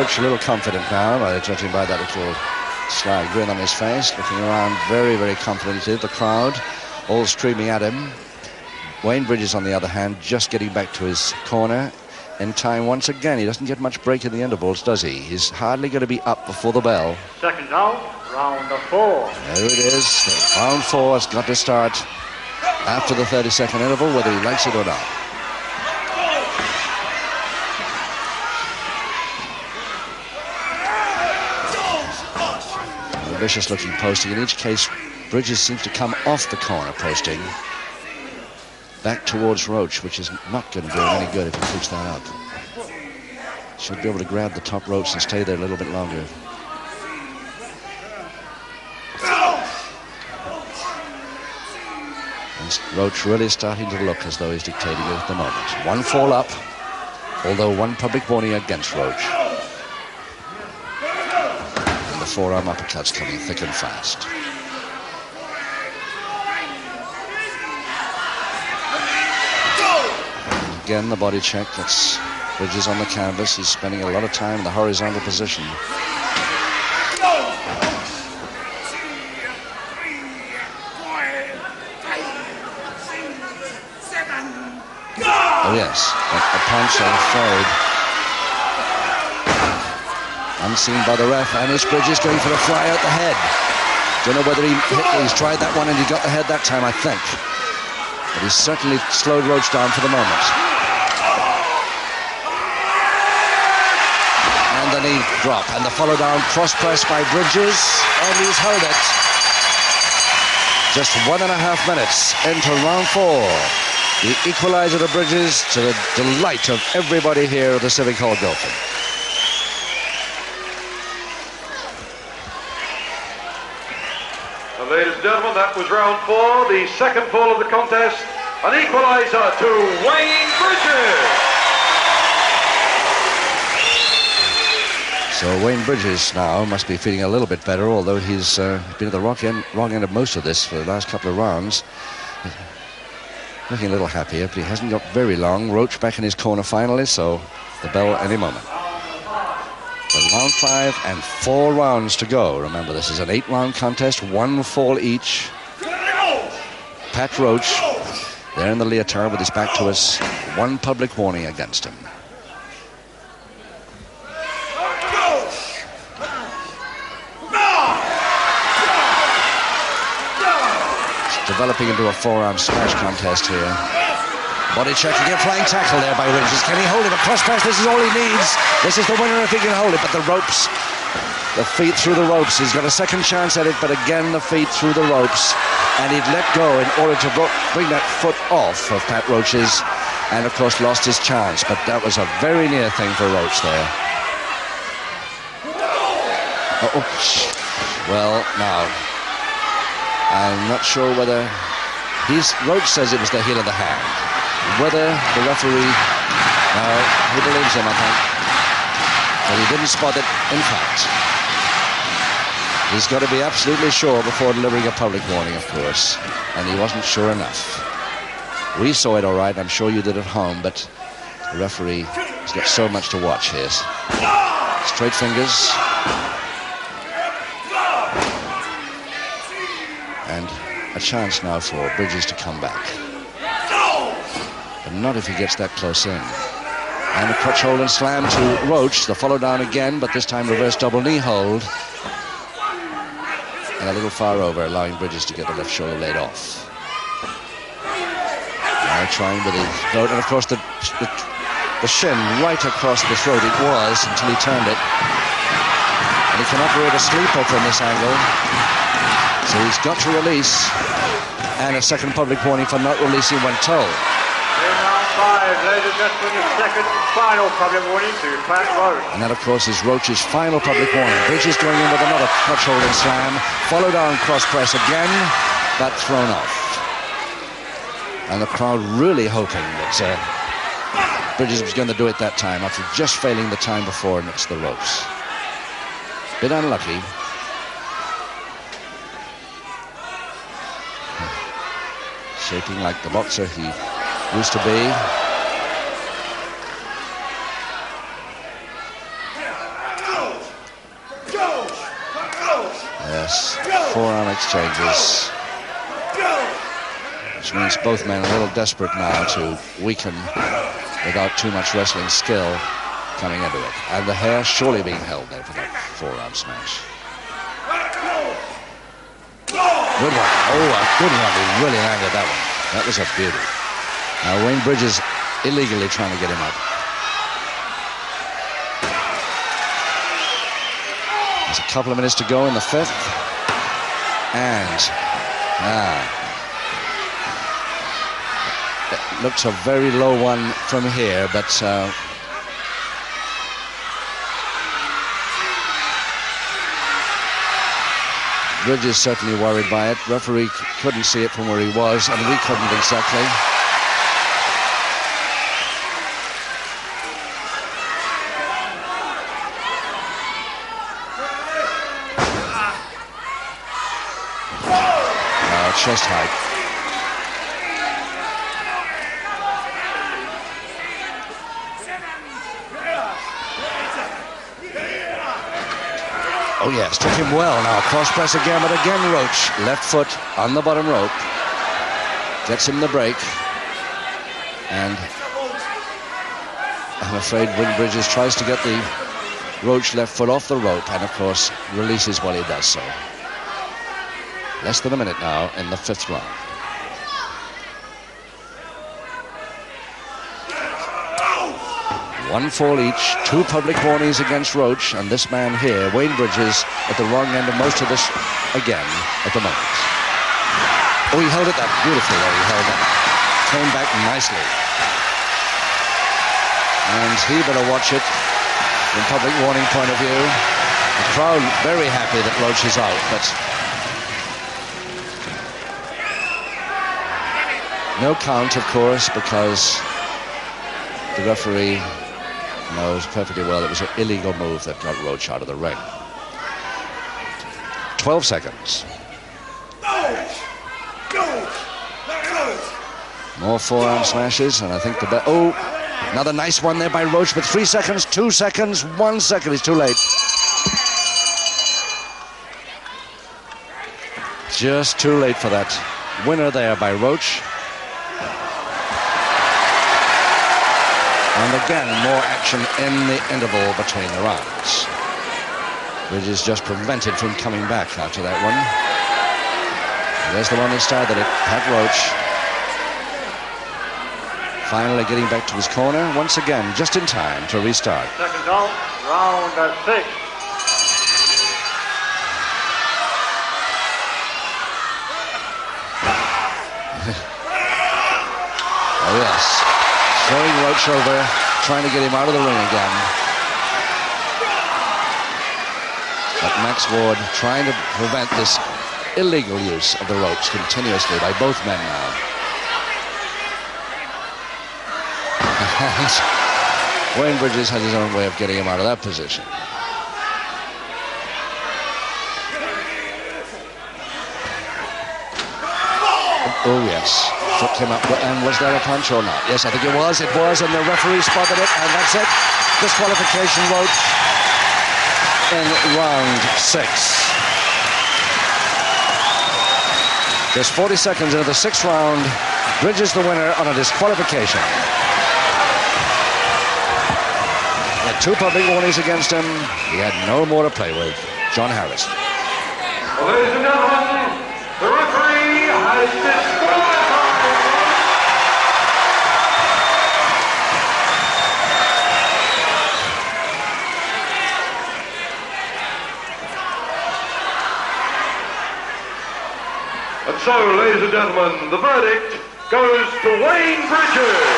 Roach a little confident now, judging by that little sly grin on his face, looking around very, very confidently. The crowd all streaming at him. Wayne Bridges, on the other hand, just getting back to his corner in time once again. He doesn't get much break in the intervals, does he? He's hardly going to be up before the bell. Second round, round 4. There it is. Round 4 has got to start after the 30-second interval, whether he likes it or not. A vicious-looking posting. In each case, Bridges seems to come off the corner posting back towards Roach, which is not going to do him any good if he keeps that up. Should be able to grab the top ropes and stay there a little bit longer. And Roach really starting to look as though he's dictating it at the moment. One fall up, although one public warning against Roach. And the forearm uppercuts coming thick and fast. Again, the body check. That's Bridges on the canvas. He's spending a lot of time in the horizontal position. Oh yes, a punch, I'm afraid. Unseen by the ref, and it's Bridges going for a fly out the head. Don't know whether he's tried that one and he got the head that time, I think. But he's certainly slowed Roach down for the moment. And the knee drop, and the follow down cross press by Bridges, and he's held it. Just 1.5 minutes into round 4. The equalizer to Bridges, to the delight of everybody here at the Civic Hall Guildford. Ladies and gentlemen, that was round 4, the second fall of the contest, an equalizer to Wayne Bridges. So Wayne Bridges now must be feeling a little bit better, although he's been at the wrong end of most of this for the last couple of rounds. Looking a little happier, but he hasn't got very long. Roach back in his corner finally, so the bell any moment. But round 5 and 4 rounds to go. Remember, this is an 8-round contest, 1 fall each. Pat Roach, there in the leotard with his back to us, 1 public warning against him. It's developing into a forearm smash contest here. Body check again, flying tackle there by Bridges. Can he hold him? A cross press, this is all he needs. This is the winner if he can hold it, but the ropes, the feet through the ropes. He's got a second chance at it, but again the feet through the ropes. And he'd let go in order to bring that foot off of Pat Roach's, and of course lost his chance. But that was a very near thing for Roach there. Well, now, I'm not sure whether Roach says it was the heel of the hand. Whether the referee, no, he believes him, I think. But he didn't spot it, in fact. He's got to be absolutely sure before delivering a public warning, of course. And he wasn't sure enough. We saw it all right, I'm sure you did at home, but the referee has got so much to watch here. Straight fingers. And a chance now for Bridges to come back. But not if he gets that close in. And a crutch hold and slam to Roach. The follow down again, but this time reverse double knee hold. And a little far over, allowing Bridges to get the left shoulder laid off. Now trying with his throat, and of course the shin right across the throat it was until he turned it. And he can operate a sleeper from this angle. So he's got to release. And a second public warning for not releasing when told. In round 5, ladies and gentlemen, the second final public warning to Pat Roach. And that, of course, is Roach's final public warning. Bridges going in with another crutch hold and slam. Follow down cross press again, but thrown off. And the crowd really hoping that Bridges was going to do it that time after just failing the time before next to the ropes. Bit unlucky. Shaping like the boxer he used to be. Yes, forearm exchanges. Which means both men are a little desperate now to weaken without too much wrestling skill coming into it. And the hair surely being held there for that forearm smash. Good one. Oh, a good one. He really landed that one. That was a beauty. Now Wayne Bridges illegally trying to get him up. There's a couple of minutes to go in the fifth. And it looks a very low one from here, but Bridges certainly worried by it. Referee couldn't see it from where he was, and we couldn't exactly. Chest height. Oh yes, took him well now. Cross press again, but again Roach. Left foot on the bottom rope. Gets him the break. And I'm afraid Wayne Bridges tries to get the Roach left foot off the rope and of course releases while he does so. Less than a minute now in the fifth round. One fall each, two public warnings against Roach, and this man here, Wayne Bridges, at the wrong end of most of this again at the moment. Oh, he held it up beautifully there, he held it. Came back nicely. And he better watch it from public warning point of view. The crowd very happy that Roach is out, but no count, of course, because the referee knows perfectly well it was an illegal move that got Roach out of the ring. 12 seconds. More forearm smashes, and I think the oh, another nice one there by Roach, but 3 seconds, 2 seconds, 1 second. He's too late. Just too late for that winner there by Roach. And again, more action in the interval between the rounds. Bridges just prevented from coming back after that one. And there's the one that started it, Pat Roach. Finally getting back to his corner once again, just in time to restart. Second out, round 6. Oh yes. Throwing Roach over, trying to get him out of the ring again. But Max Ward trying to prevent this illegal use of the ropes continuously by both men now. And Wayne Bridges has his own way of getting him out of that position. Oh yes. Foot came up, and was there a punch or not? Yes, I think it was, and the referee spotted it, and that's it. Disqualification Roach in round 6. Just 40 seconds into the 6th round. Bridges the winner on a disqualification. He had 2 public warnings against him. He had no more to play with. John Harris. Well, ladies and gentlemen, the referee has disqualified. And so, ladies and gentlemen, the verdict goes to Wayne Bridges.